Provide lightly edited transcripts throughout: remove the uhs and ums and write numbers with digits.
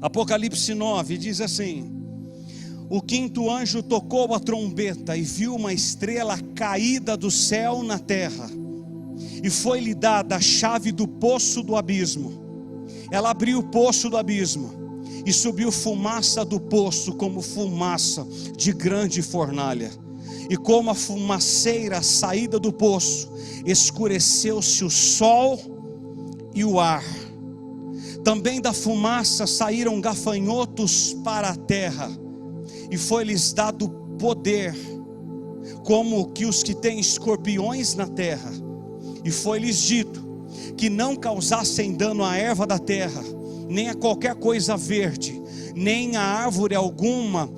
Apocalipse 9 diz assim: o quinto anjo tocou a trombeta e viu uma estrela caída do céu na terra, e foi-lhe dada a chave do poço do abismo. Ela abriu o poço do abismo, e subiu fumaça do poço como fumaça de grande fornalha. E como a fumaceira saída do poço, escureceu-se o sol e o ar. Também da fumaça saíram gafanhotos para a terra, e foi-lhes dado poder, como que os que têm escorpiões na terra. E foi-lhes dito que não causassem dano à erva da terra, nem a qualquer coisa verde, nem a árvore alguma,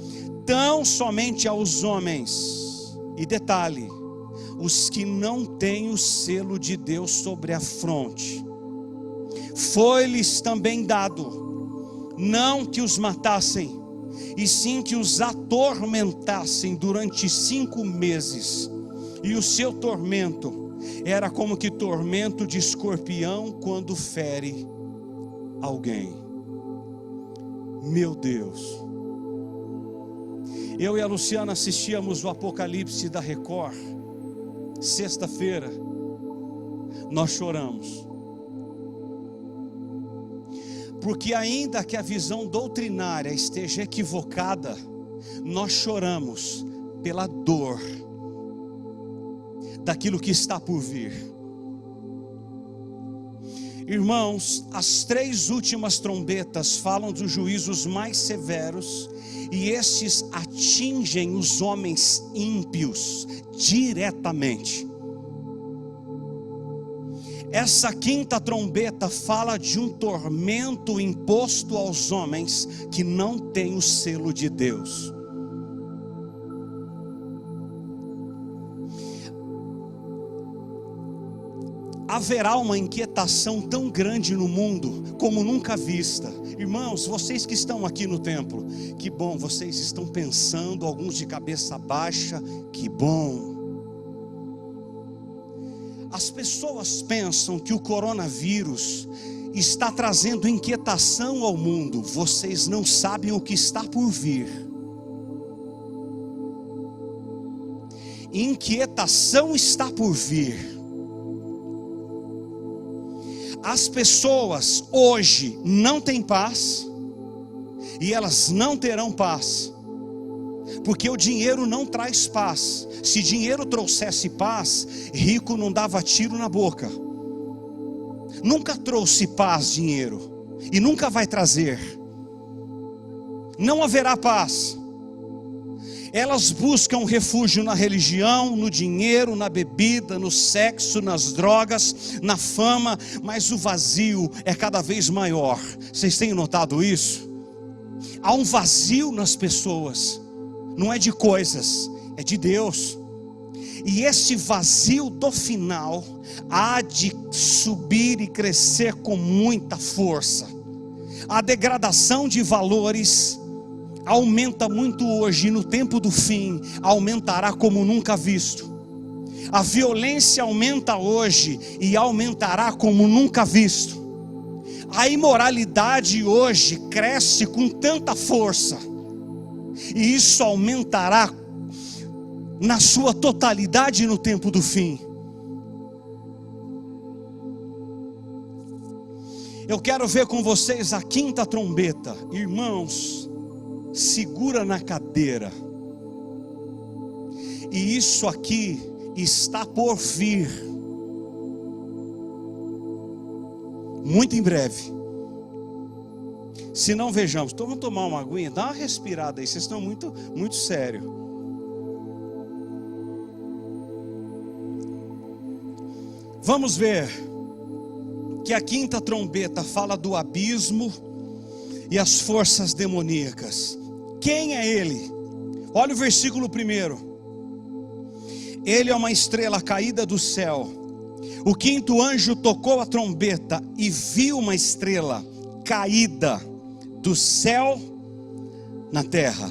tão somente aos homens. E detalhe, os que não têm o selo de Deus sobre a fronte. Foi-lhes também dado, não que os matassem, e sim que os atormentassem durante 5 meses. E o seu tormento era como que tormento de escorpião quando fere alguém. Meu Deus. Eu e a Luciana assistíamos o Apocalipse da Record. Sexta-feira nós choramos, porque ainda que a visão doutrinária esteja equivocada, nós choramos pela dor daquilo que está por vir. Irmãos, as 3 últimas trombetas falam dos juízos mais severos, e estes atingem os homens ímpios diretamente. Essa 5ª trombeta fala de um tormento imposto aos homens que não têm o selo de Deus. Haverá uma inquietação tão grande no mundo como nunca vista. Irmãos, vocês que estão aqui no templo, que bom, vocês estão pensando, alguns de cabeça baixa, que bom. As pessoas pensam que o coronavírus está trazendo inquietação ao mundo. Vocês não sabem o que está por vir. Inquietação está por vir. As pessoas hoje não têm paz, e elas não terão paz, porque o dinheiro não traz paz. Se dinheiro trouxesse paz, rico não dava tiro na boca. Nunca trouxe paz dinheiro, e nunca vai trazer. Não haverá paz. Elas buscam refúgio na religião, no dinheiro, na bebida, no sexo, nas drogas, na fama, mas o vazio é cada vez maior. Vocês têm notado isso? Há um vazio nas pessoas, não é de coisas, é de Deus. E esse vazio do final há de subir e crescer com muita força. A degradação de valores aumenta muito hoje, e no tempo do fim aumentará como nunca visto. A violência aumenta hoje e aumentará como nunca visto. A imoralidade hoje cresce com tanta força, e isso aumentará na sua totalidade no tempo do fim. Eu quero ver com vocês a 5ª trombeta. Irmãos, segura na cadeira. E isso aqui está por vir, muito em breve. Se não, vejamos. Então vamos tomar uma aguinha, dá uma respirada aí, vocês estão muito sérios. Vamos ver que a 5ª trombeta fala do abismo e as forças demoníacas. Quem é ele? Olha o versículo 1. Ele é uma estrela caída do céu. O 5º anjo tocou a trombeta e viu uma estrela caída do céu na terra.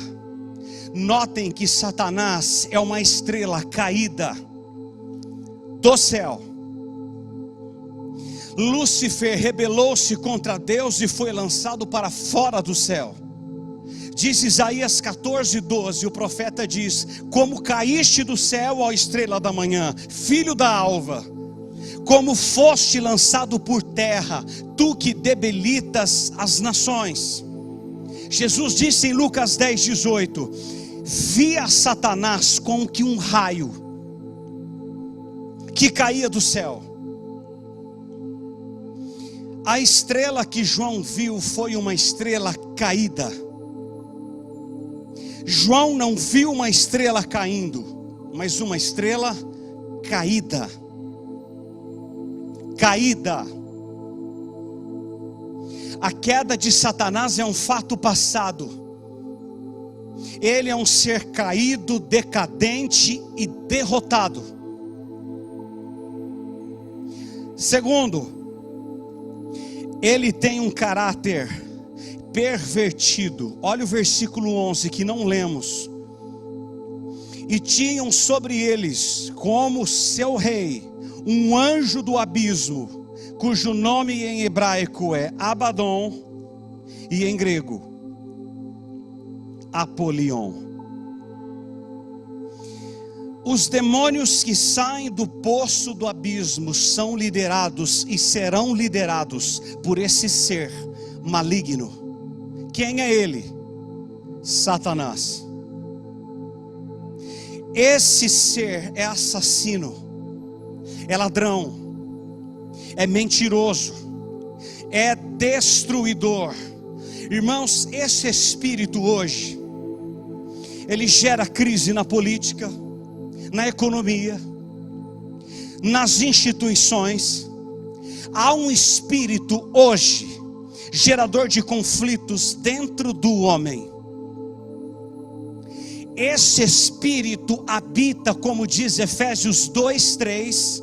Notem que Satanás é uma estrela caída do céu. Lúcifer rebelou-se contra Deus e foi lançado para fora do céu. Diz Isaías 14:12, o profeta diz: como caíste do céu, ó estrela da manhã, filho da alva, como foste lançado por terra, tu que debilitas as nações. Jesus disse em Lucas 10:18: via Satanás como que um raio que caía do céu. A estrela que João viu foi uma estrela caída. João não viu uma estrela caindo, mas uma estrela caída. Caída. A queda de Satanás é um fato passado. Ele é um ser caído, decadente e derrotado. Segundo, ele tem um caráter pervertido. Olha o versículo 11 que não lemos. E tinham sobre eles como seu rei um anjo do abismo, cujo nome em hebraico é Abaddon e em grego Apolion. Os demônios que saem do poço do abismo são liderados e serão liderados por esse ser maligno. Quem é ele? Satanás. Esse ser é assassino, é ladrão, é mentiroso, é destruidor. Irmãos, esse espírito hoje, ele gera crise na política, na economia, nas instituições. Há um espírito hoje, gerador de conflitos dentro do homem. Esse espírito habita, como diz Efésios 2:3,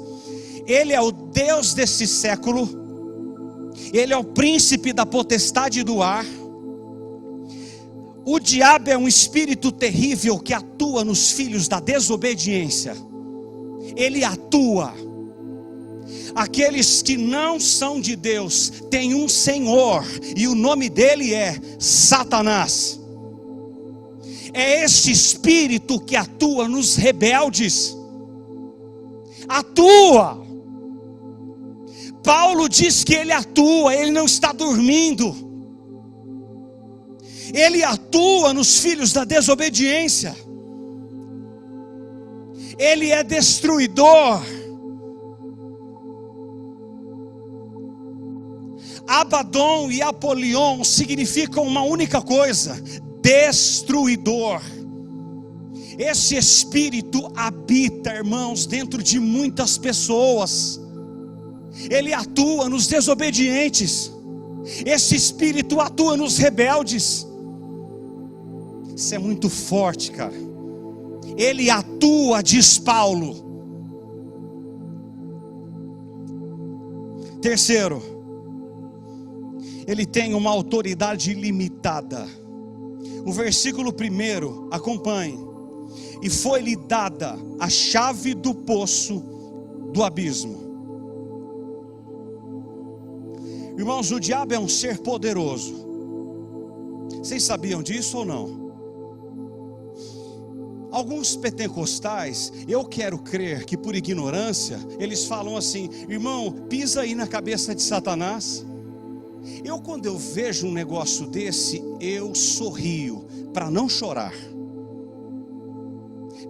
ele é o Deus desse século, ele é o príncipe da potestade do ar. O diabo é um espírito terrível que atua nos filhos da desobediência. Ele atua. Aqueles que não são de Deus têm um Senhor, e o nome dele é Satanás. É este espírito que atua nos rebeldes. Atua. Paulo diz que ele atua, ele não está dormindo. Ele atua nos filhos da desobediência. Ele é destruidor. Abaddon e Apolion significam uma única coisa: destruidor. Esse espírito habita, irmãos, dentro de muitas pessoas. Ele atua nos desobedientes. Esse espírito atua nos rebeldes. Isso é muito forte, cara. Ele atua, diz Paulo. Terceiro, ele tem uma autoridade ilimitada. O versículo 1, acompanhe. E foi-lhe dada a chave do poço do abismo. Irmãos, o diabo é um ser poderoso. Vocês sabiam disso ou não? Alguns pentecostais, eu quero crer que por ignorância, eles falam assim: irmão, pisa aí na cabeça de Satanás. Quando eu vejo um negócio desse, eu sorrio para não chorar.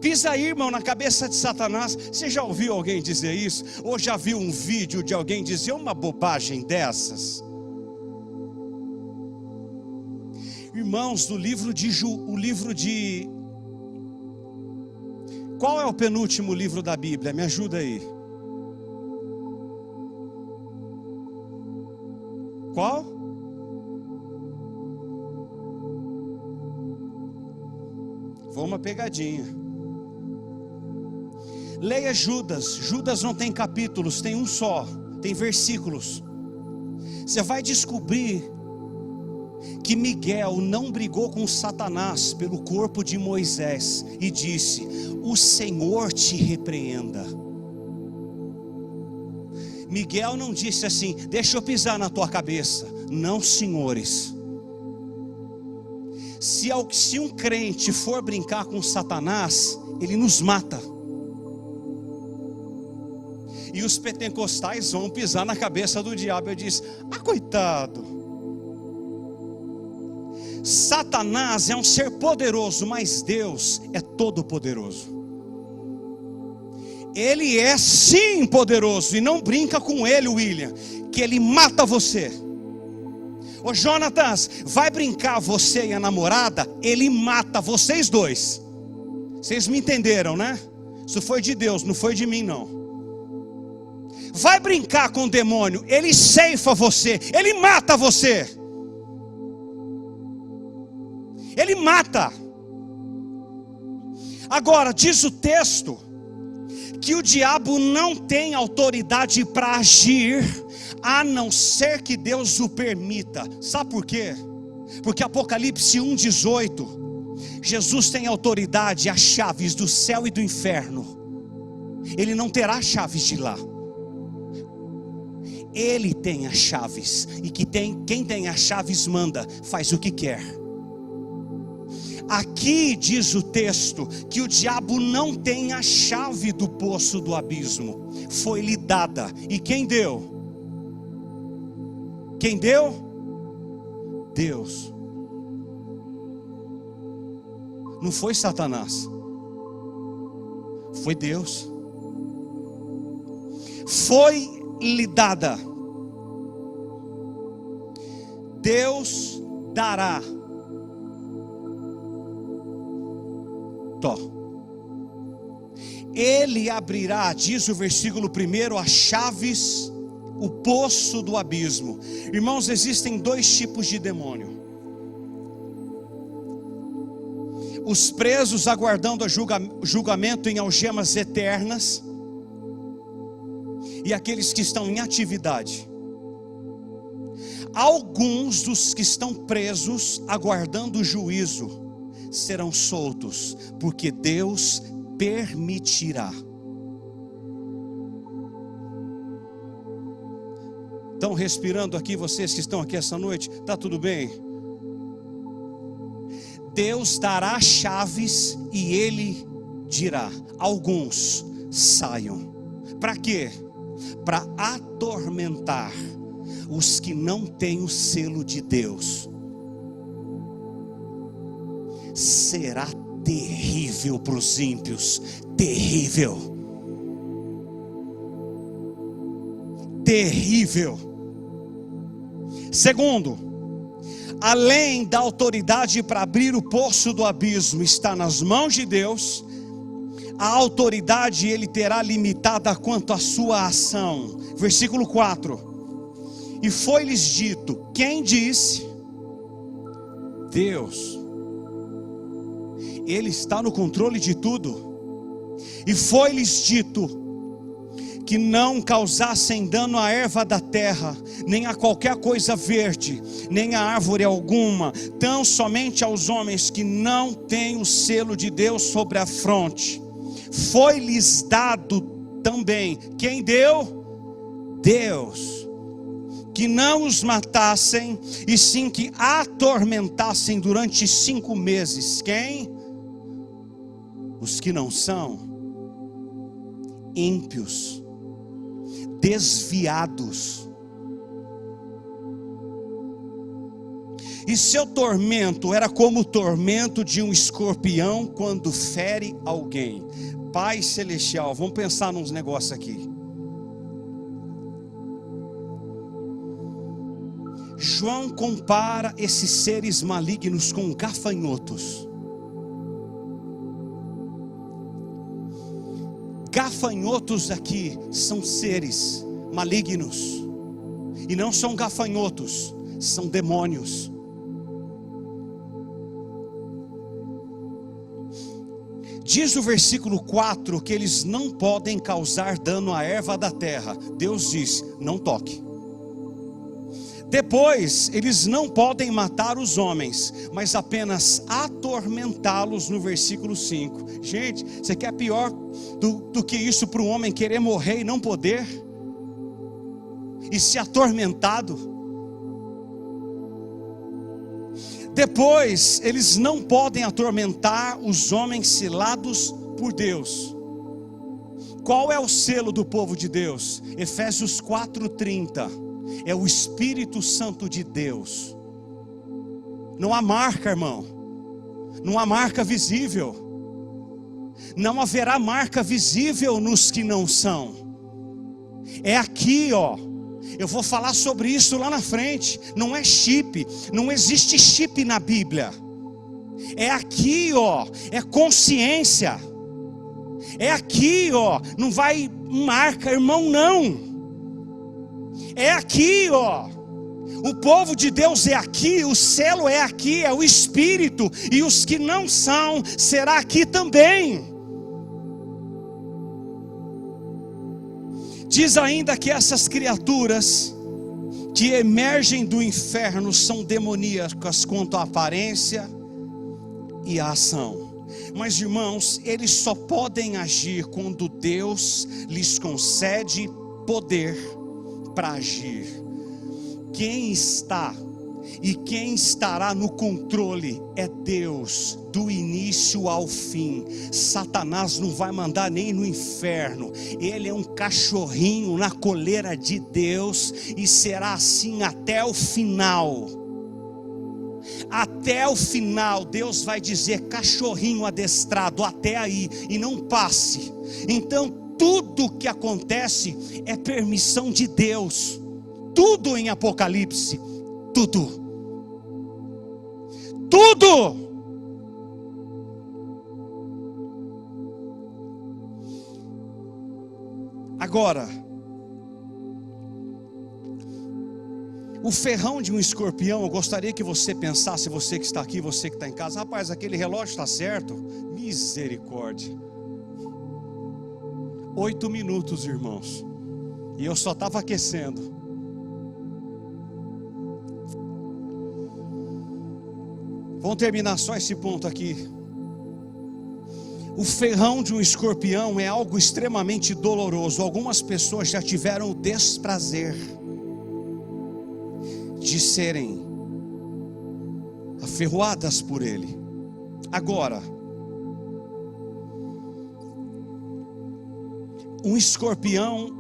Pisa aí, irmão, na cabeça de Satanás. Você já ouviu alguém dizer isso? Ou já viu um vídeo de alguém dizer uma bobagem dessas? Irmãos, do livro de qual é o penúltimo livro da Bíblia? Me ajuda aí. Qual? Foi uma pegadinha. Leia Judas. Judas não tem capítulos, tem um só, tem versículos. Você vai descobrir que Miguel não brigou com Satanás pelo corpo de Moisés e disse: o Senhor te repreenda. Miguel não disse assim: deixa eu pisar na tua cabeça. Não, senhores. Se um crente for brincar com Satanás, ele nos mata. E os pentecostais vão pisar na cabeça do diabo. Eu disse: ah, coitado. Satanás é um ser poderoso, mas Deus é todo poderoso. Ele é sim poderoso, e não brinca com ele, William, que ele mata você. Ô Jonatas, vai brincar você e a namorada, ele mata vocês dois. Vocês me entenderam, né? Isso foi de Deus, não foi de mim não. Vai brincar com o demônio, ele ceifa você, ele mata você. Ele mata. Agora, diz o texto que o diabo não tem autoridade para agir, a não ser que Deus o permita. Sabe por quê? Porque Apocalipse 1,18, Jesus tem autoridade, as chaves do céu e do inferno. Ele não terá chaves de lá. Ele tem as chaves, e quem tem as chaves manda, faz o que quer. Aqui diz o texto que o diabo não tem a chave do poço do abismo. Foi-lhe dada. E quem deu? Quem deu? Deus. Não foi Satanás. Foi Deus. Foi-lhe dada. Deus dará. Ele abrirá, diz o versículo 1, as chaves, o poço do abismo. Irmãos, existem dois tipos de demônio: os presos aguardando o julgamento em algemas eternas, e aqueles que estão em atividade. Alguns dos que estão presos aguardando o juízo serão soltos, porque Deus permitirá. Estão respirando aqui, vocês que estão aqui essa noite? Está tudo bem? Deus dará chaves e Ele dirá: alguns saiam. Para quê? Para atormentar os que não têm o selo de Deus. Será terrível para os ímpios, terrível, terrível. Segundo, além da autoridade para abrir o poço do abismo está nas mãos de Deus, a autoridade ele terá limitada quanto à sua ação. Versículo 4: e foi-lhes dito. Quem disse? Deus. Ele está no controle de tudo. E foi-lhes dito que não causassem dano à erva da terra, nem a qualquer coisa verde, nem a árvore alguma, tão somente aos homens que não têm o selo de Deus sobre a fronte. Foi-lhes dado também. Quem deu? Deus. Que não os matassem, e sim que atormentassem durante 5 meses. Quem? Os que não são ímpios, desviados. E seu tormento era como o tormento de um escorpião quando fere alguém. Pai celestial, vamos pensar nos negócios aqui. João compara esses seres malignos com gafanhotos. Gafanhotos aqui são seres malignos, e não são gafanhotos, são demônios. Diz o versículo 4 que eles não podem causar dano à erva da terra. Deus diz: não toque. Depois, eles não podem matar os homens, mas apenas atormentá-los, no versículo 5. Gente, você quer pior do que isso para o homem querer morrer e não poder? e se atormentado. Depois, eles não podem atormentar os homens selados por Deus. Qual é o selo do povo de Deus? Efésios 4:30. É o Espírito Santo de Deus. Não há marca, irmão. Não há marca visível. Não haverá marca visível nos que não são. É aqui, ó. Eu vou falar sobre isso lá na frente. Não é chip. Não existe chip na Bíblia. É aqui, ó. É consciência. É aqui, ó. Não vai marca, irmão, não. É aqui, ó. O povo de Deus é aqui. O selo é aqui. É o Espírito. E os que não são, será aqui também. Diz ainda que essas criaturas que emergem do inferno são demoníacas quanto à aparência e à ação. Mas, irmãos, eles só podem agir quando Deus lhes concede poder para agir. Quem está e quem estará no controle é Deus, do início ao fim. Satanás não vai mandar nem no inferno. Ele é um cachorrinho na coleira de Deus, e será assim até o final. Até o final, Deus vai dizer: cachorrinho adestrado, até aí, e não passe. Então tudo que acontece é permissão de Deus. Tudo em Apocalipse, tudo. Agora, o ferrão de um escorpião, eu gostaria que você pensasse, você que está aqui, você que está em casa: rapaz, aquele relógio está certo? Misericórdia. 8 minutos, irmãos, e eu só estava aquecendo. Vamos terminar só esse ponto aqui. O ferrão de um escorpião é algo extremamente doloroso. Algumas pessoas já tiveram o desprazer de serem aferroadas por ele. Agora, um escorpião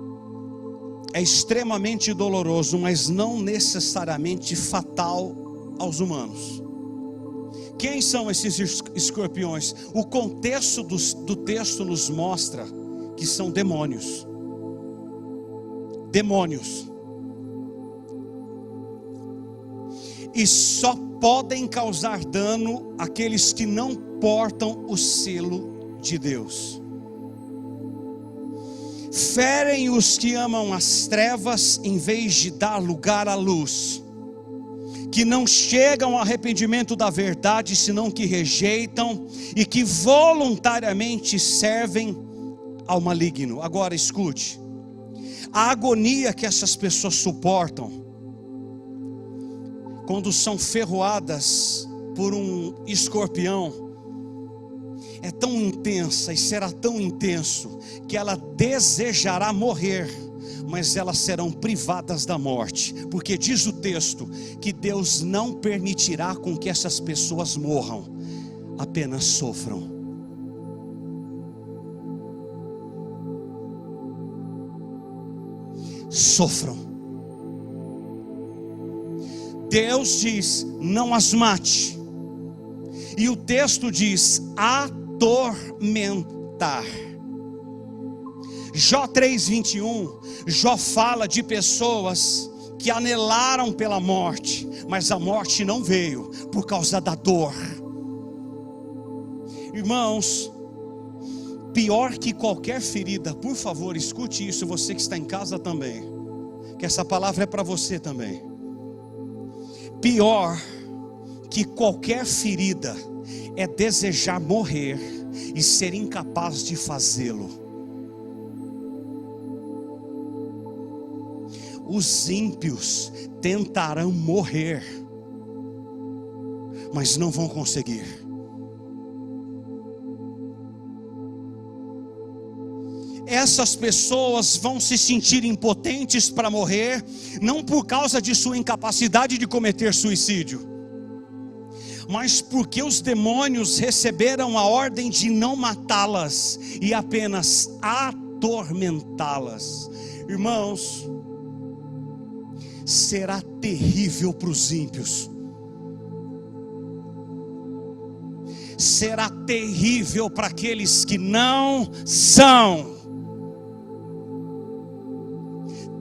é extremamente doloroso, mas não necessariamente fatal aos humanos. Quem são esses escorpiões? O contexto do texto nos mostra que são demônios. Demônios. E só podem causar dano àqueles que não portam o selo de Deus. Ferem os que amam as trevas em vez de dar lugar à luz, que não chegam ao arrependimento da verdade, senão que rejeitam e que voluntariamente servem ao maligno. Agora escute, a agonia que essas pessoas suportam quando são ferroadas por um escorpião é tão intensa, e será tão intenso, que ela desejará morrer, mas elas serão privadas da morte, porque diz o texto que Deus não permitirá com que essas pessoas morram, apenas sofram. Sofram. Deus diz: não as mate, e o texto diz: atormentar. Jó 3:21, Jó fala de pessoas que anelaram pela morte, mas a morte não veio por causa da dor. Irmãos, pior que qualquer ferida, por favor, escute isso, você que está em casa também, que essa palavra é para você também. Pior que qualquer ferida é desejar morrer e ser incapaz de fazê-lo. Os ímpios tentarão morrer, mas não vão conseguir. essas pessoas vão se sentir impotentes para morrer, não por causa de sua incapacidade de cometer suicídio, mas porque os demônios receberam a ordem de não matá-las e apenas atormentá-las. Irmãos, será terrível para os ímpios, será terrível para aqueles que não são.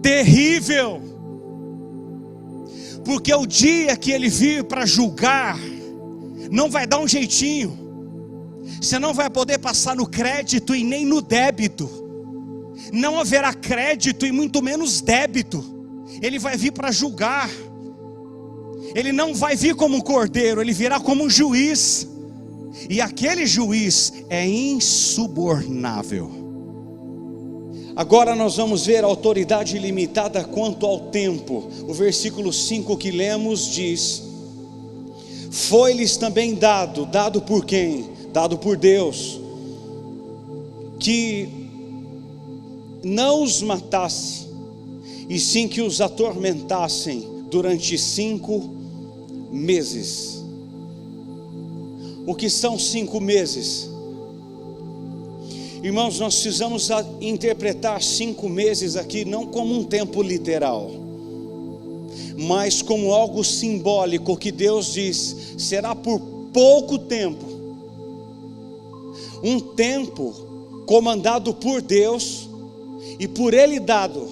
Terrível, porque o dia que ele vir para julgar, não vai dar um jeitinho, você não vai poder passar no crédito e nem no débito, não haverá crédito e muito menos débito. Ele vai vir para julgar, ele não vai vir como um cordeiro, ele virá como um juiz, e aquele juiz é insubornável. Agora nós vamos ver a autoridade ilimitada quanto ao tempo. O versículo 5 que lemos diz: foi-lhes também dado por quem? Dado por Deus, que não os matasse, e sim que os atormentassem durante 5 meses. O que são 5 meses? Irmãos, nós precisamos interpretar 5 meses aqui não como um tempo literal, mas como algo simbólico, que Deus diz, será por pouco tempo, um tempo comandado por Deus e por Ele dado.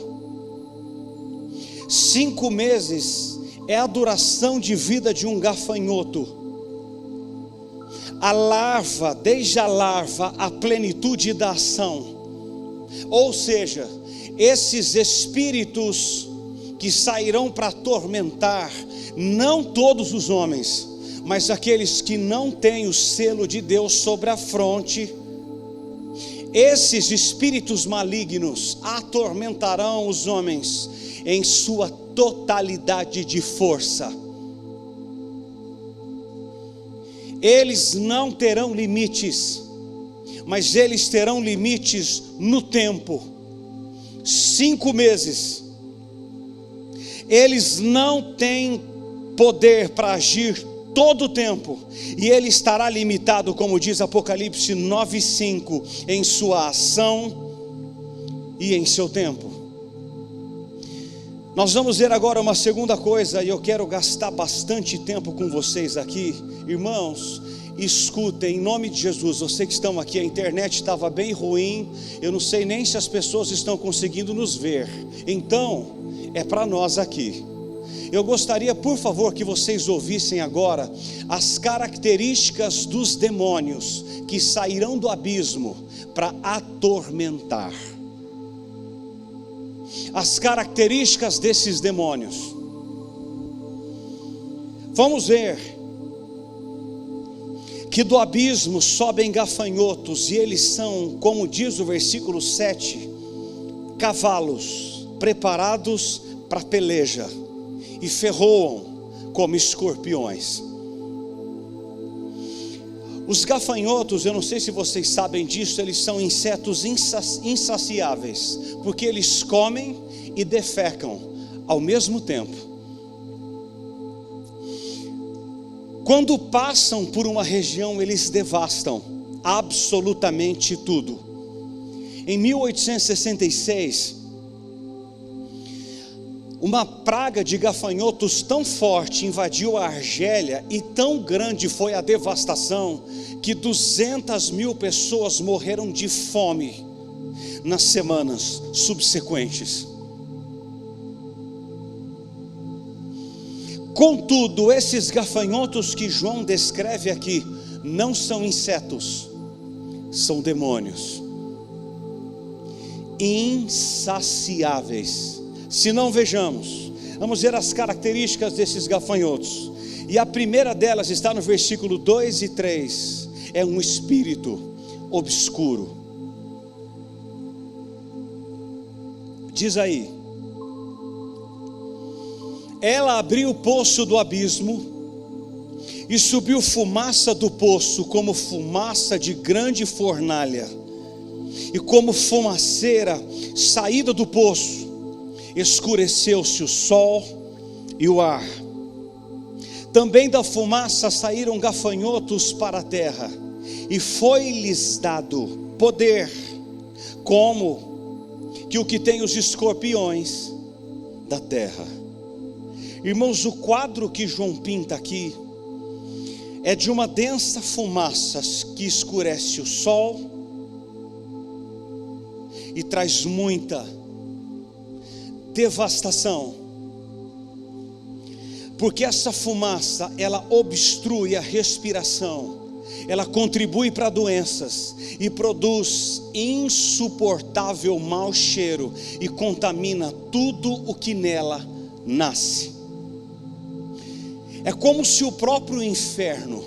5 meses é a duração de vida de um gafanhoto. A larva, desde a larva, a plenitude da ação. Ou seja, esses espíritos que sairão para atormentar, não todos os homens, mas aqueles que não têm o selo de Deus sobre a fronte, esses espíritos malignos atormentarão os homens em sua totalidade de força. Eles não terão limites, mas eles terão limites no tempo. 5 meses. Eles não têm poder para agir todo o tempo, e ele estará limitado, como diz Apocalipse 9:5, em sua ação e em seu tempo. Nós vamos ver agora uma segunda coisa, e eu quero gastar bastante tempo com vocês aqui. Irmãos, escutem, em nome de Jesus. Vocês que estão aqui, a internet estava bem ruim, eu não sei nem se as pessoas estão conseguindo nos ver, então é para nós aqui. Eu gostaria, por favor, que vocês ouvissem agora as características dos demônios que sairão do abismo para atormentar. As características desses demônios. Vamos ver que do abismo sobem gafanhotos, e eles são, como diz o versículo 7, cavalos preparados para peleja, e ferroam como escorpiões. Os gafanhotos, eu não sei se vocês sabem disso, eles são insetos insaciáveis, porque eles comem e defecam ao mesmo tempo. Quando passam por uma região, eles devastam absolutamente tudo. Em 1866, uma praga de gafanhotos tão forte invadiu a Argélia, e tão grande foi a devastação, que 200.000 pessoas morreram de fome nas semanas subsequentes. Contudo, esses gafanhotos que João descreve aqui não são insetos, são demônios insaciáveis. Se não, vejamos, vamos ver as características desses gafanhotos, e a primeira delas está no versículo 2 e 3, é um espírito obscuro. Diz aí: ela abriu o poço do abismo, e subiu fumaça do poço, como fumaça de grande fornalha, e como fumaceira saída do poço, escureceu-se o sol e o ar. Também da fumaça saíram gafanhotos para a terra, e foi-lhes dado poder, como que o que tem os escorpiões da terra. Irmãos, o quadro que João pinta aqui é de uma densa fumaça que escurece o sol e traz muita devastação, porque essa fumaça, ela obstrui a respiração, ela contribui para doenças e produz insuportável mau cheiro e contamina tudo o que nela nasce. É como se o próprio inferno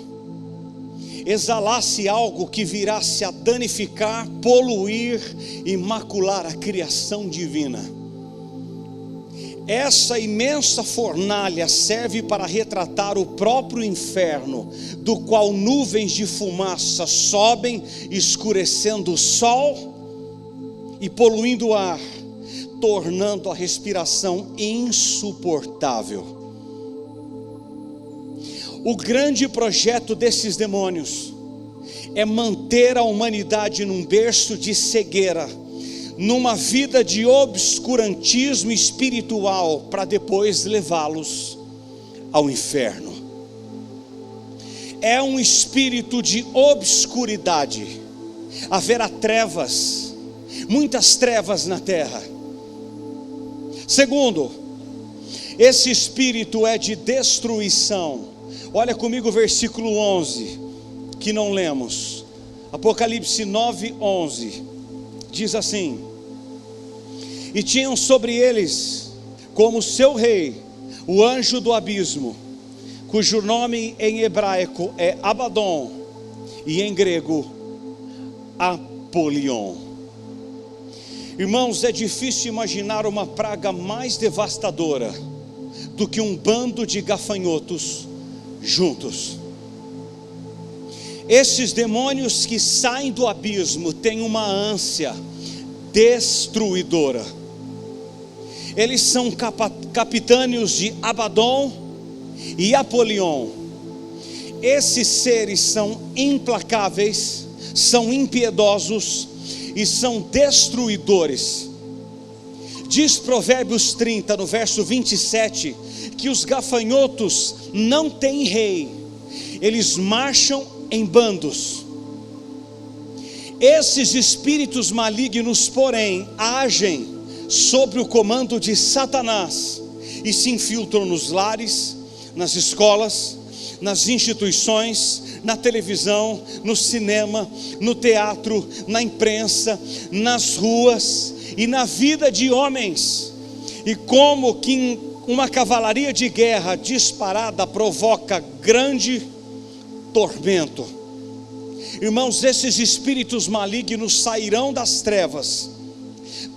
exalasse algo que virasse a danificar, poluir e macular a criação divina. Essa imensa fornalha serve para retratar o próprio inferno, do qual nuvens de fumaça sobem, escurecendo o sol e poluindo o ar, tornando a respiração insuportável. O grande projeto desses demônios é manter a humanidade num berço de cegueira, numa vida de obscurantismo espiritual, para depois levá-los ao inferno. É um espírito de obscuridade. Haverá trevas, muitas trevas na terra. Segundo, esse espírito é de destruição. Olha comigo o versículo 11, que não lemos. Apocalipse 9:11 diz assim: e tinham sobre eles como seu rei o anjo do abismo, cujo nome em hebraico é Abaddon e em grego Apolion. Irmãos, é difícil imaginar uma praga mais devastadora do que um bando de gafanhotos juntos. Esses demônios que saem do abismo têm uma ânsia destruidora. Eles são capitâneos de Abaddon e Apolion. Esses seres são implacáveis, são impiedosos e são destruidores. Diz Provérbios 30, no verso 27, que os gafanhotos não têm rei, eles marcham em bandos. Esses espíritos malignos, porém, agem sobre o comando de Satanás e se infiltram nos lares, nas escolas, nas instituições, na televisão, no cinema, no teatro, na imprensa, nas ruas e na vida de homens. E como que uma cavalaria de guerra disparada provoca grande tormento. Irmãos, esses espíritos malignos sairão das trevas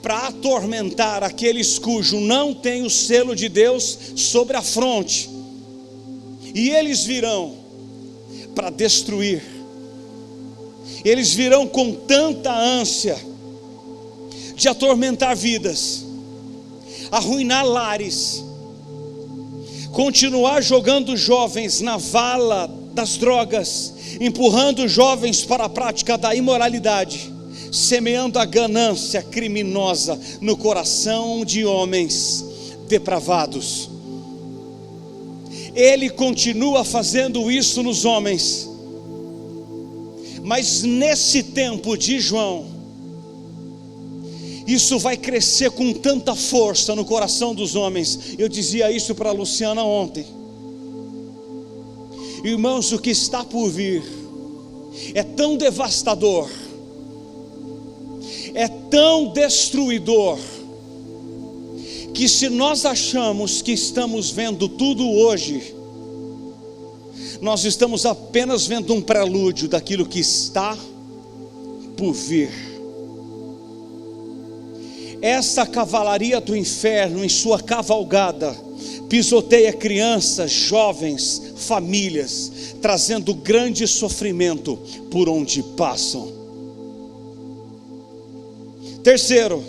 para atormentar aqueles cujo não tem o selo de Deus sobre a fronte, e eles virão para destruir. Eles virão com tanta ânsia de atormentar vidas, arruinar lares, continuar jogando jovens na vala das drogas, empurrando jovens para a prática da imoralidade, semeando a ganância criminosa no coração de homens depravados. Ele continua fazendo isso nos homens, mas nesse tempo de João, isso vai crescer com tanta força no coração dos homens. Eu dizia isso para a Luciana ontem. Irmãos, o que está por vir é tão devastador, é tão destruidor, que se nós achamos que estamos vendo tudo hoje, nós estamos apenas vendo um prelúdio daquilo que está por vir. Essa cavalaria do inferno, em sua cavalgada, pisoteia crianças, jovens, famílias, trazendo grande sofrimento por onde passam. Terceiro,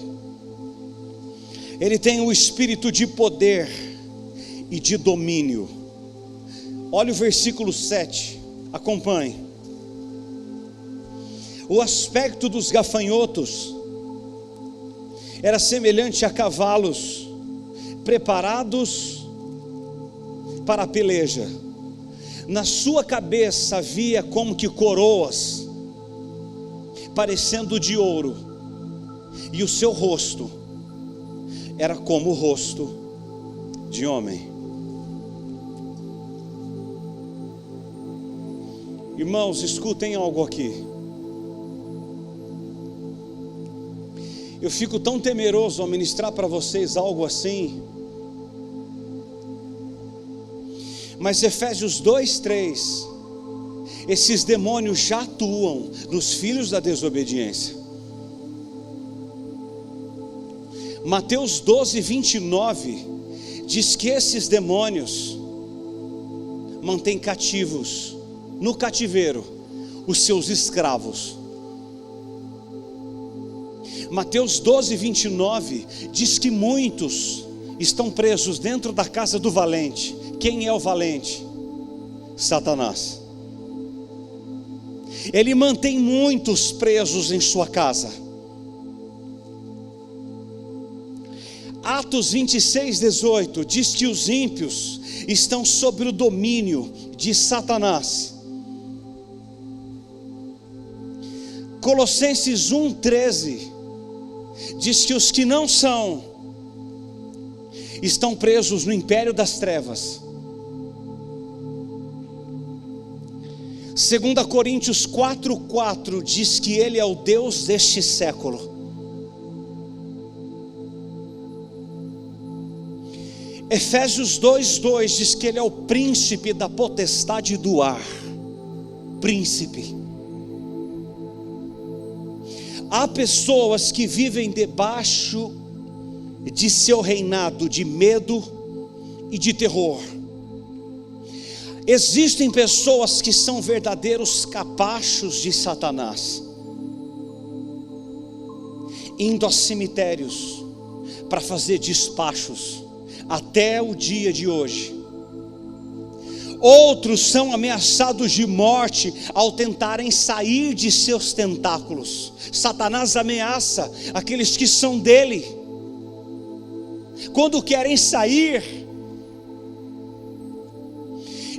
ele tem o espírito de poder e de domínio. Olha o versículo 7, acompanhe. O aspecto dos gafanhotos era semelhante a cavalos preparados para a peleja. Na sua cabeça havia como que coroas, parecendo de ouro, e o seu rosto era como o rosto de homem. Irmãos, escutem algo aqui. Eu fico tão temeroso ao ministrar para vocês algo assim, mas Efésios 2:3, esses demônios já atuam nos filhos da desobediência. Mateus 12:29 diz que esses demônios mantêm cativos no cativeiro os seus escravos. Mateus 12:29 diz que muitos estão presos dentro da casa do valente. Quem é o valente? Satanás. Ele mantém muitos presos em sua casa. Atos 26:18 diz que os ímpios estão sob o domínio de Satanás. Colossenses 1:13 diz que os que não são estão presos no império das trevas. 2 Coríntios 4:4 diz que ele é o Deus deste século. Efésios 2:2 diz que ele é o príncipe da potestade do ar. Príncipe. Há pessoas que vivem debaixo de seu reinado de medo e de terror. Existem pessoas que são verdadeiros capachos de Satanás, indo a cemitérios para fazer despachos até o dia de hoje. Outros são ameaçados de morte ao tentarem sair de seus tentáculos. Satanás ameaça aqueles que são dele. Quando querem sair,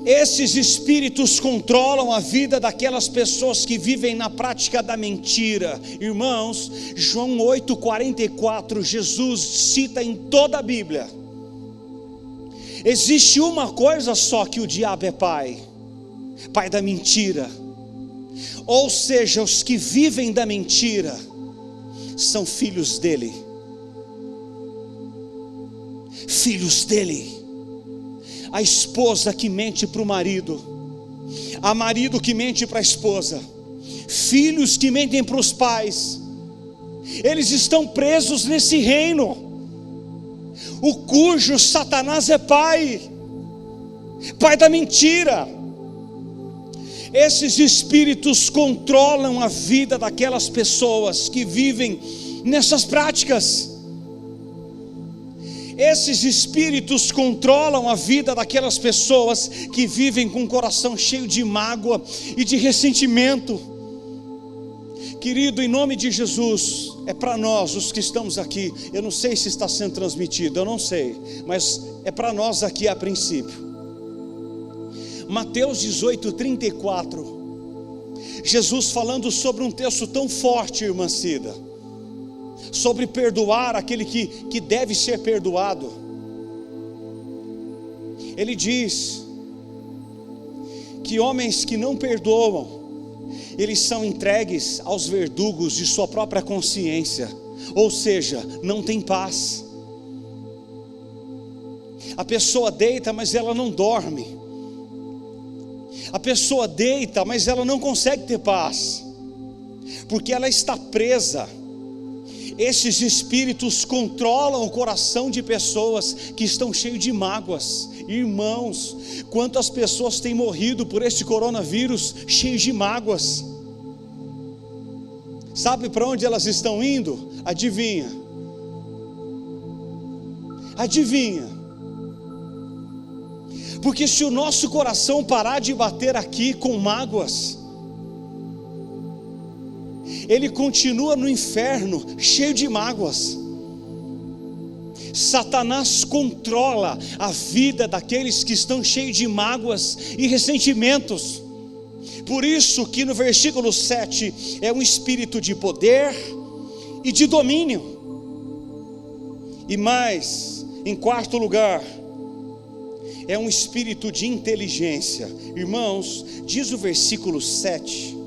esses espíritos controlam a vida daquelas pessoas que vivem na prática da mentira. Irmãos, João 8:44, Jesus cita em toda a Bíblia: existe uma coisa só que o diabo é pai da mentira. Ou seja, os que vivem da mentira são filhos dele. Filhos dele. A esposa que mente para o marido, a marido que mente para a esposa, filhos que mentem para os pais, eles estão presos nesse reino, o cujo Satanás é pai da mentira. Esses espíritos controlam a vida daquelas pessoas que vivem nessas práticas. Esses espíritos controlam a vida daquelas pessoas que vivem com o coração cheio de mágoa e de ressentimento. Querido, em nome de Jesus, é para nós os que estamos aqui. Eu não sei se está sendo transmitido, eu não sei, mas é para nós aqui a princípio. Mateus 18:34, Jesus falando sobre um texto tão forte, irmã Cida, sobre perdoar aquele que deve ser perdoado. Ele diz que homens que não perdoam, eles são entregues aos verdugos de sua própria consciência, ou seja, não tem paz. A pessoa deita, mas ela não dorme. A pessoa deita, mas ela não consegue ter paz, porque ela está presa. Esses espíritos controlam o coração de pessoas que estão cheios de mágoas. Irmãos, quantas pessoas têm morrido por este coronavírus cheios de mágoas? Sabe para onde elas estão indo? Adivinha? Adivinha? Porque se o nosso coração parar de bater aqui com mágoas, ele continua no inferno, cheio de mágoas. Satanás controla a vida daqueles que estão cheios de mágoas e ressentimentos. Por isso que no versículo 7 é um espírito de poder e de domínio. E mais, em quarto lugar, é um espírito de inteligência. Irmãos, diz o versículo 7,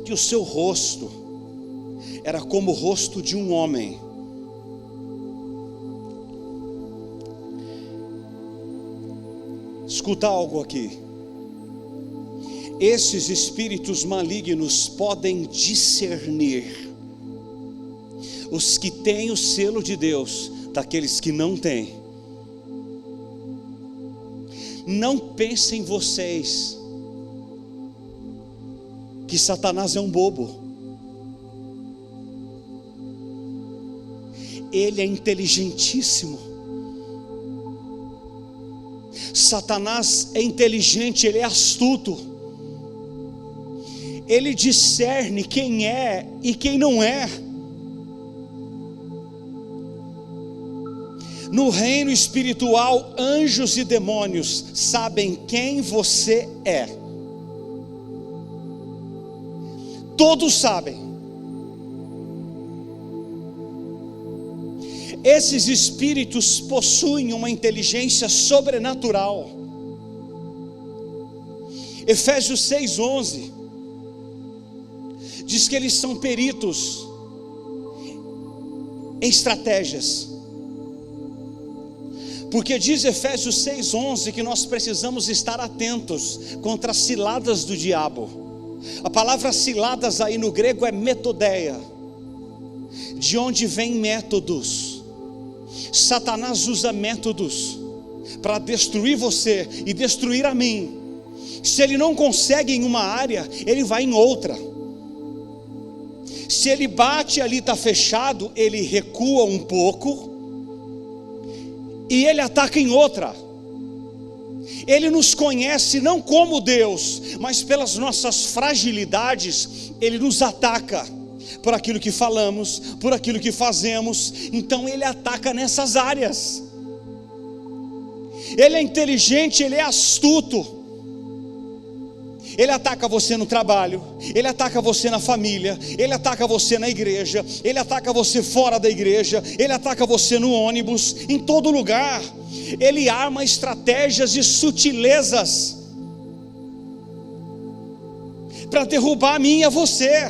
que o seu rosto era como o rosto de um homem. Escuta algo aqui. Esses espíritos malignos podem discernir os que têm o selo de Deus daqueles que não têm. Não pensem vocês que Satanás é um bobo. Ele é inteligentíssimo. Satanás é inteligente, ele é astuto. Ele discerne quem é e quem não é. No reino espiritual, anjos e demônios sabem quem você é. Todos sabem. Esses espíritos possuem uma inteligência sobrenatural. Efésios 6:11 diz que eles são peritos em estratégias. Porque diz Efésios 6:11 que nós precisamos estar atentos contra as ciladas do diabo. A palavra ciladas aí no grego é metodeia, de onde vem métodos. Satanás usa métodos para destruir você e destruir a mim. Se ele não consegue em uma área, ele vai em outra. Se ele bate ali, está fechado, ele recua um pouco e ele ataca em outra. Ele nos conhece não como Deus, mas pelas nossas fragilidades. Ele nos ataca por aquilo que falamos, por aquilo que fazemos. Então ele ataca nessas áreas. Ele é inteligente, ele é astuto. Ele ataca você no trabalho, ele ataca você na família, ele ataca você na igreja, ele ataca você fora da igreja, ele ataca você no ônibus, em todo lugar. Ele arma estratégias e sutilezas para derrubar a mim e a você.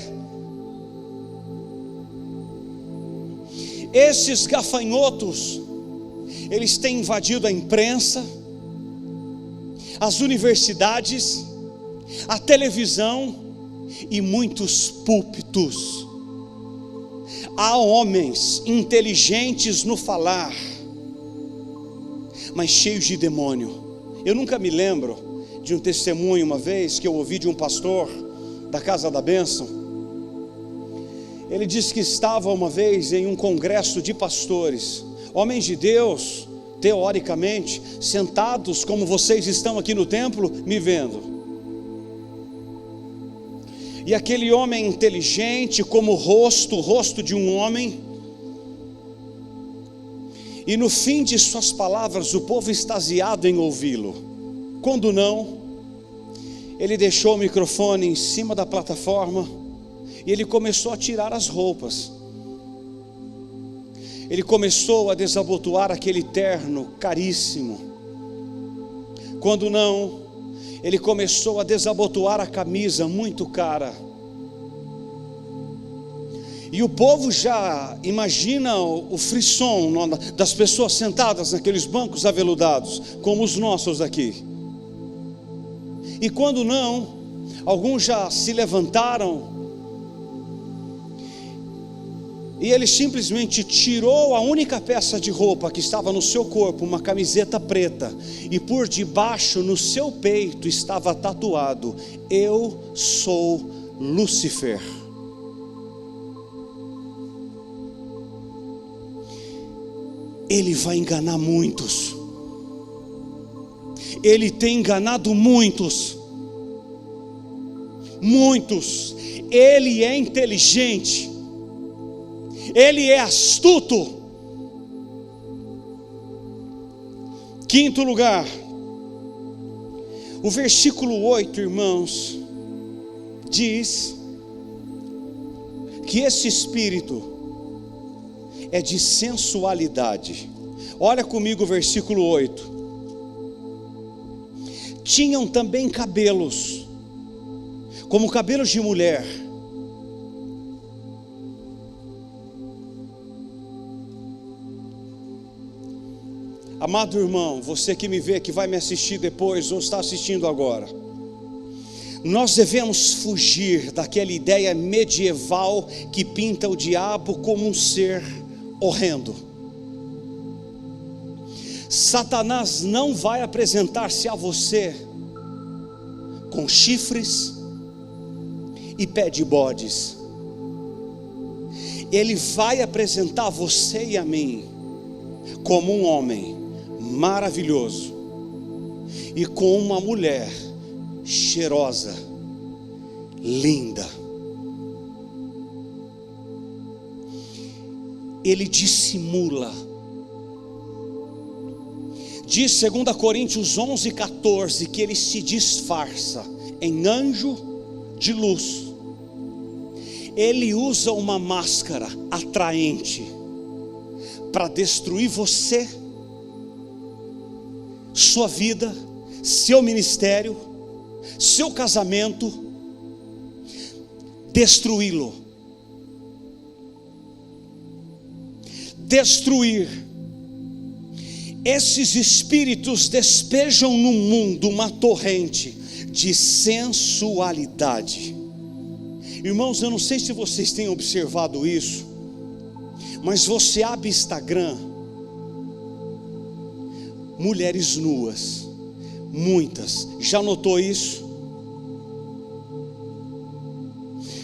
Esses gafanhotos, eles têm invadido a imprensa, as universidades, a televisão e muitos púlpitos. Há homens inteligentes no falar, mas cheios de demônio. Eu nunca me lembro de um testemunho uma vez que eu ouvi de um pastor da Casa da Bênção. Ele disse que estava uma vez em um congresso de pastores, homens de Deus, teoricamente, sentados como vocês estão aqui no templo, me vendo. E aquele homem inteligente, como o rosto de um homem, e no fim de suas palavras, o povo extasiado em ouvi-lo. Quando não, ele deixou o microfone em cima da plataforma, e ele começou a tirar as roupas. Ele começou a desabotoar aquele terno caríssimo. Quando não, ele começou a desabotoar a camisa muito cara. E o povo já imagina o frisson das pessoas sentadas naqueles bancos aveludados, como os nossos aqui. E quando não, alguns já se levantaram, e ele simplesmente tirou a única peça de roupa que estava no seu corpo, uma camiseta preta, e por debaixo no seu peito estava tatuado: eu sou Lúcifer. ele vai enganar muitos. Ele tem enganado muitos. Muitos. Ele é inteligente. Ele é astuto. Quinto lugar, o versículo 8, irmãos, diz que esse espírito é de sensualidade. Olha comigo o versículo 8. Tinham também cabelos, como cabelos de mulher. Amado irmão, você que me vê, que vai me assistir depois ou está assistindo agora, nós devemos fugir daquela ideia medieval que pinta o diabo como um ser horrendo. Satanás não vai apresentar-se a você com chifres e pé de bodes. Ele vai apresentar você e a mim como um homem maravilhoso e com uma mulher cheirosa, linda. Ele dissimula. Diz 2 Coríntios 11:14 que ele se disfarça em anjo de luz. Ele usa uma máscara atraente para destruir você, sua vida, seu ministério, seu casamento, destruí-lo. Destruir. Esses espíritos despejam no mundo uma torrente de sensualidade. Irmãos, eu não sei se vocês têm observado isso, mas você abre Instagram, mulheres nuas, muitas. Já notou isso?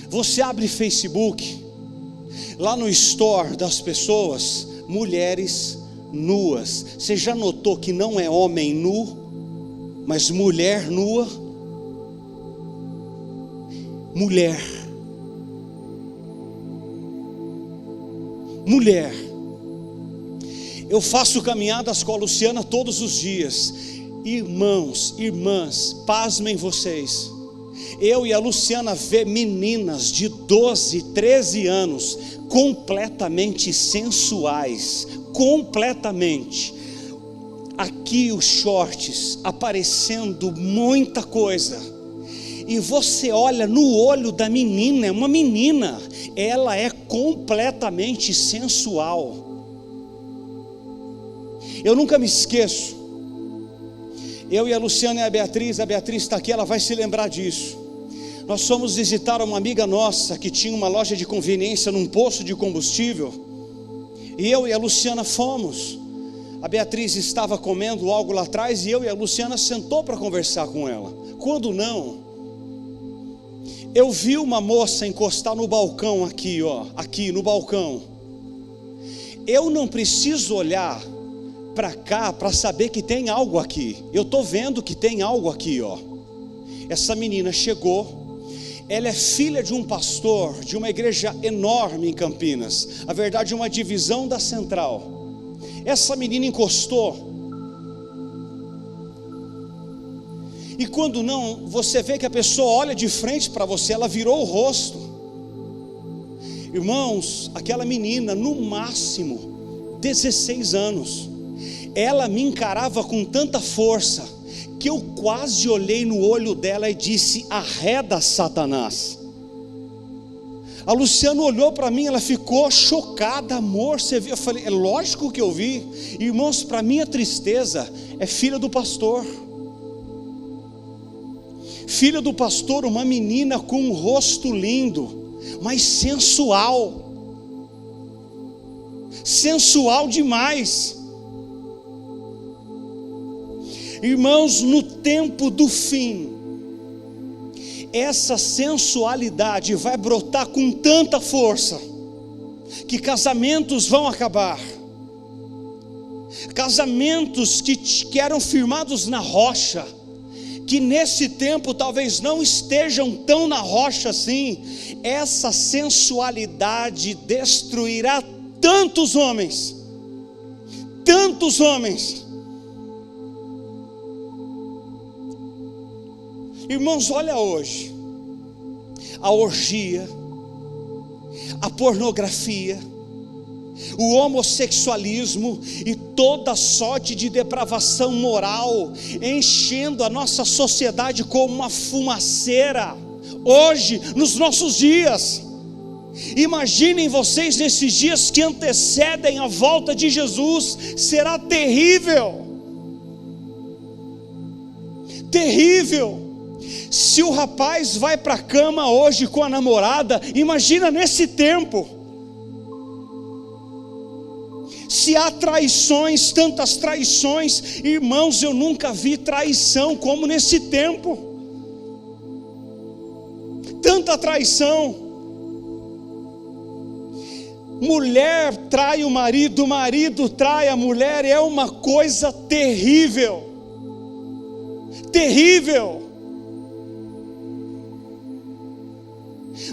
Você abre Facebook, lá no store das pessoas, mulheres nuas. Você já notou que não é homem nu, mas mulher nua? Mulher. Mulher. Eu faço caminhadas com a Luciana todos os dias. Irmãos, irmãs, pasmem vocês. Eu e a Luciana vê meninas de 12, 13 anos completamente sensuais, completamente. Aqui os shorts aparecendo muita coisa. E você olha no olho da menina, é uma menina, ela é completamente sensual. Eu nunca me esqueço, eu e a Luciana e a Beatriz está aqui, ela vai se lembrar disso. Nós fomos visitar uma amiga nossa que tinha uma loja de conveniência num posto de combustível, e eu e a Luciana fomos. A Beatriz estava comendo algo lá atrás, e eu e a Luciana sentou para conversar com ela. Quando não, eu vi uma moça encostar no balcão aqui, ó, aqui no balcão. Eu não preciso olhar para cá para saber que tem algo aqui. Eu estou vendo que tem algo aqui, ó. Essa menina chegou. Ela é filha de um pastor de uma igreja enorme em Campinas. A verdade, uma divisão da Central. Essa menina encostou. E quando não, você vê que a pessoa olha de frente para você, ela virou o rosto. Irmãos, aquela menina, no máximo 16 anos, ela me encarava com tanta força, que eu quase olhei no olho dela e disse: arreda, Satanás. A Luciana olhou para mim, ela ficou chocada. Amor, você viu? Eu falei: é lógico que eu vi. Irmãos, para minha tristeza, é filha do pastor. Filha do pastor, uma menina com um rosto lindo, mas sensual. Sensual demais. Irmãos, no tempo do fim, essa sensualidade vai brotar com tanta força, que casamentos vão acabar, casamentos que eram firmados na rocha, que nesse tempo talvez não estejam tão na rocha assim. Essa sensualidade destruirá tantos homens, tantos homens. Irmãos, olha hoje, a orgia, a pornografia, o homossexualismo e toda sorte de depravação moral, enchendo a nossa sociedade como uma fumaceira, hoje, nos nossos dias. Imaginem vocês nesses dias que antecedem a volta de Jesus, será terrível, terrível. Se o rapaz vai para a cama hoje com a namorada, imagina nesse tempo. Se há traições, tantas traições, irmãos, eu nunca vi traição como nesse tempo. Tanta traição. Mulher trai o marido trai a mulher, é uma coisa terrível. Terrível.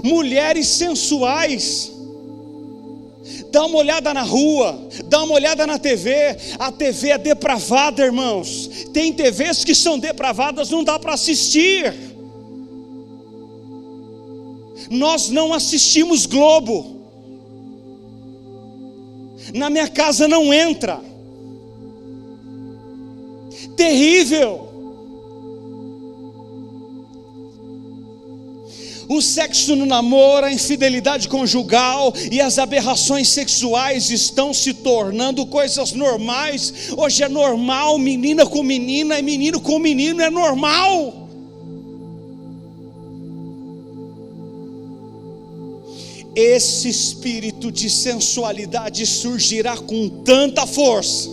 Mulheres sensuais. Dá uma olhada na rua, dá uma olhada na TV, a TV é depravada, irmãos. Tem TVs que são depravadas, não dá para assistir. Nós não assistimos Globo. Na minha casa não entra. Terrível. O sexo no namoro, a infidelidade conjugal e as aberrações sexuais estão se tornando coisas normais. Hoje é normal, menina com menina e menino com menino, é normal. Esse espírito de sensualidade surgirá com tanta força,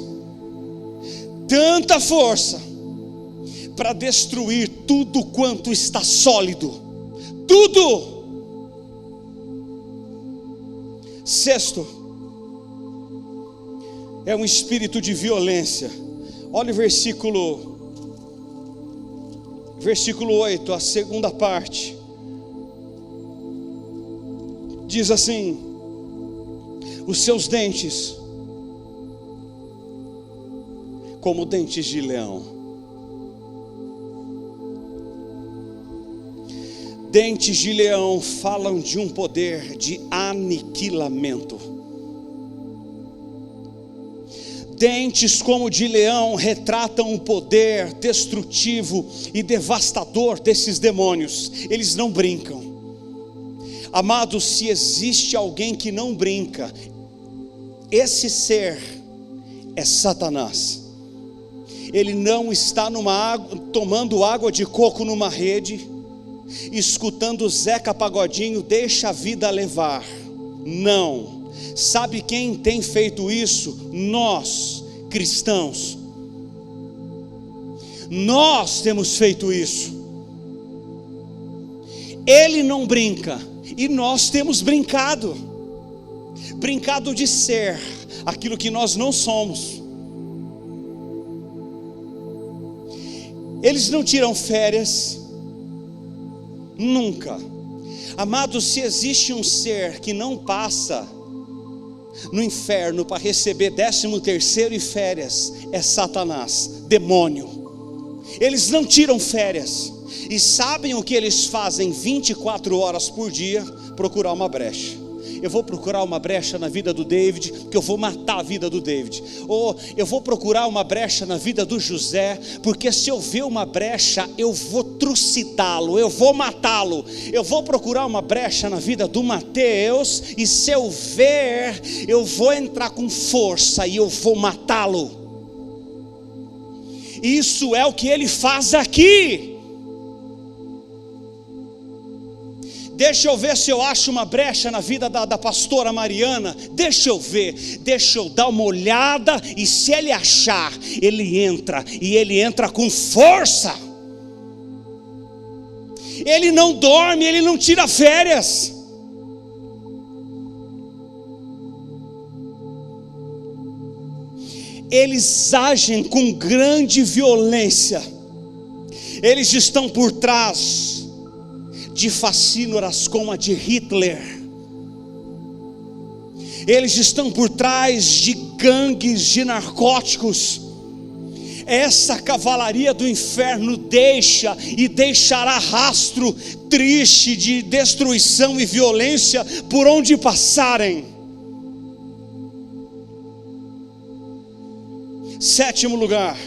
para destruir tudo quanto está sólido. Tudo. Sexto, é um espírito de violência. Olha o versículo 8, a segunda parte. Diz assim: os seus dentes como dentes de leão. Dentes de leão falam de um poder de aniquilamento. Dentes como de leão retratam o poder destrutivo e devastador desses demônios. Eles não brincam. Amados, se existe alguém que não brinca, esse ser é Satanás. Ele não está tomando água de coco numa rede, escutando Zeca Pagodinho, deixa a vida levar. Não. Sabe quem tem feito isso? Nós, cristãos. Nós temos feito isso. Ele não brinca e nós temos brincado de ser aquilo que nós não somos. Eles não tiram férias. Nunca. Amados, se existe um ser que não passa no inferno para receber 13º e férias, é Satanás, demônio. Eles não tiram férias. E sabem o que eles fazem 24 horas por dia? Procurar uma brecha. Eu vou procurar uma brecha na vida do David, porque eu vou matar a vida do David. Ou eu vou procurar uma brecha na vida do José, porque se eu ver uma brecha, eu vou trucidá-lo, eu vou matá-lo. Eu vou procurar uma brecha na vida do Mateus, e se eu ver, eu vou entrar com força e eu vou matá-lo. Isso é o que ele faz aqui. Deixa eu ver se eu acho uma brecha na vida da pastora Mariana. Deixa eu ver, deixa eu dar uma olhada. E se ele achar, ele entra. E ele entra com força. Ele não dorme, ele não tira férias. eles agem com grande violência. Eles estão por trás de facínoras como a de Hitler. Eles estão por trás de gangues de narcóticos. Essa cavalaria do inferno deixa e deixará rastro triste de destruição e violência por onde passarem. Sétimo lugar,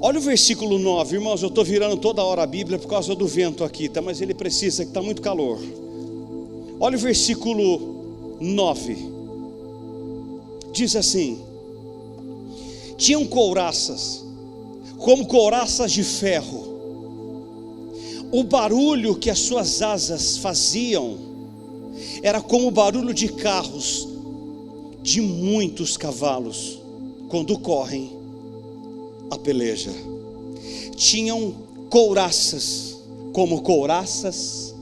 olha o versículo 9, irmãos. Eu estou virando toda hora a Bíblia por causa do vento aqui, tá? Mas ele precisa, que está muito calor. Olha o versículo 9, diz assim: tinham couraças, como couraças de ferro. O barulho que as suas asas faziam era como o barulho de carros de muitos cavalos quando correm a peleja. Tinham couraças como couraças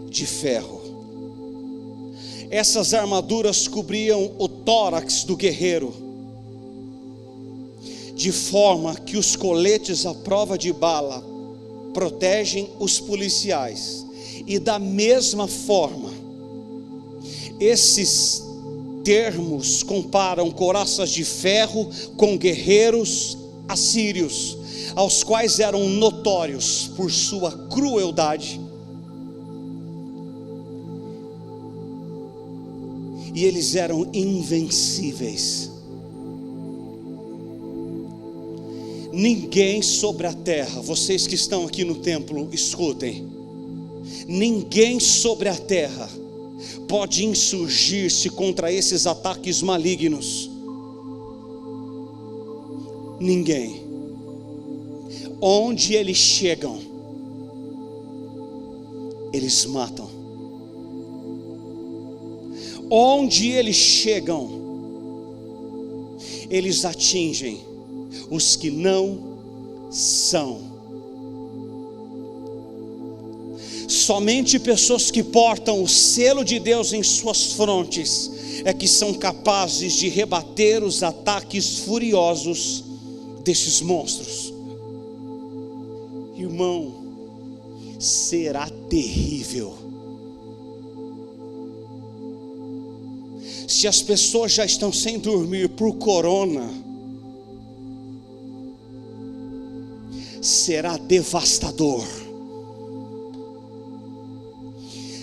de ferro. Essas armaduras cobriam o tórax do guerreiro, de forma que os coletes à prova de bala protegem os policiais. E da mesma forma, esses termos comparam couraças de ferro com guerreiros assírios, aos quais eram notórios por sua crueldade. E eles eram invencíveis. Ninguém sobre a terra, vocês que estão aqui no templo, escutem. Ninguém sobre a terra pode insurgir-se contra esses ataques malignos. Ninguém. Onde eles chegam, eles matam. Onde eles chegam, eles atingem os que não são. Somente pessoas que portam o selo de Deus em suas frontes é que são capazes de rebater os ataques furiosos desses monstros. Irmão, será terrível. Se as pessoas já estão sem dormir por corona, será devastador.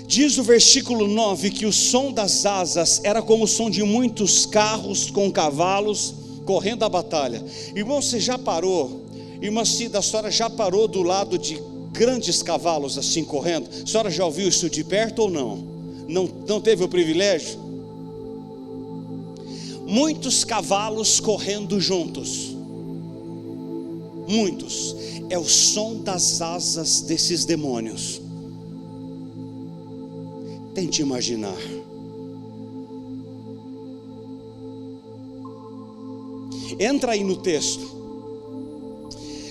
Diz o versículo 9 que o som das asas era como o som de muitos carros com cavalos correndo a batalha. Irmão, você já parou? Irmã Cida, a senhora já parou do lado de grandes cavalos assim correndo? A senhora já ouviu isso de perto ou não? Não teve o privilégio? Muitos cavalos correndo juntos. Muitos. É o som das asas desses demônios. Tente imaginar. Entra aí no texto.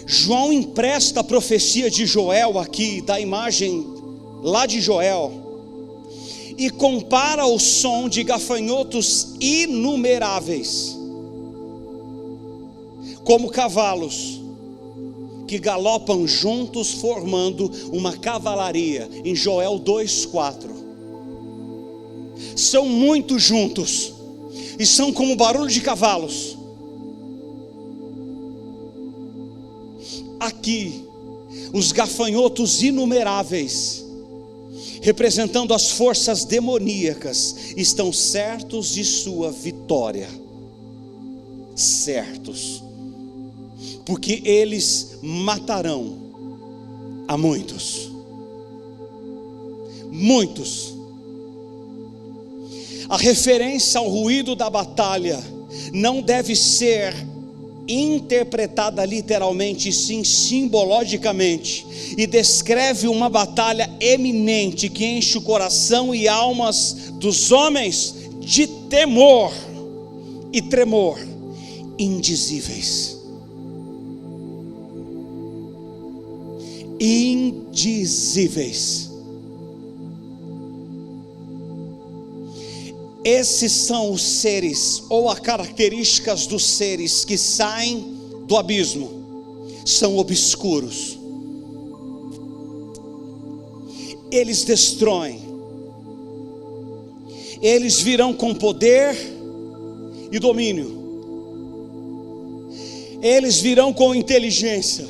João empresta a profecia de Joel aqui, da imagem lá de Joel, e compara o som de gafanhotos inumeráveis, como cavalos que galopam juntos, formando uma cavalaria, em Joel 2:4. São muito juntos, e são como barulho de cavalos. Aqui, os gafanhotos inumeráveis, representando as forças demoníacas, estão certos de sua vitória. Certos, porque eles matarão a muitos. Muitos. A referência ao ruído da batalha não deve ser interpretada literalmente, sim simbologicamente, e descreve uma batalha eminente que enche o coração e almas dos homens de temor e tremor indizíveis. Indizíveis. Esses são os seres, ou as características dos seres que saem do abismo. São obscuros. Eles destroem. Eles virão com poder e domínio. Eles virão com inteligência,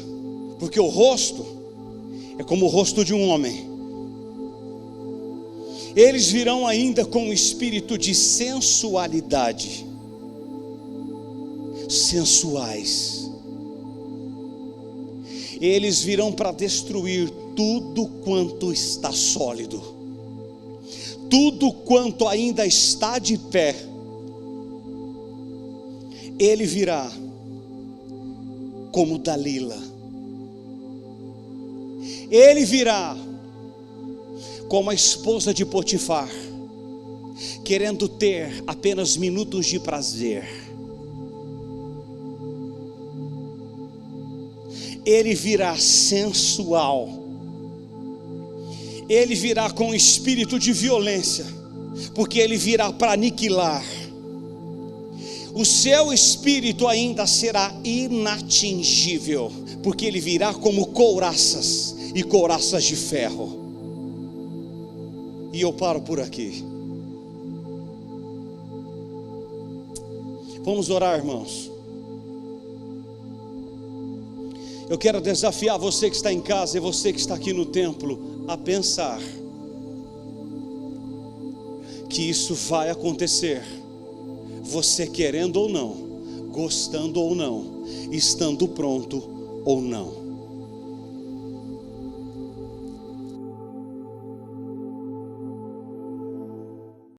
porque o rosto é como o rosto de um homem. Eles virão ainda com um espírito de sensualidade, sensuais. Eles virão para destruir tudo quanto está sólido, tudo quanto ainda está de pé. Ele virá como Dalila. Ele virá como a esposa de Potifar, querendo ter apenas minutos de prazer. Ele virá sensual. Ele virá com espírito de violência, porque ele virá para aniquilar. O seu espírito ainda será inatingível, porque ele virá como couraças, e couraças de ferro. E eu paro por aqui. Vamos orar, irmãos. Eu quero desafiar você que está em casa e você que está aqui no templo a pensar que isso vai acontecer, você querendo ou não, gostando ou não, estando pronto ou não.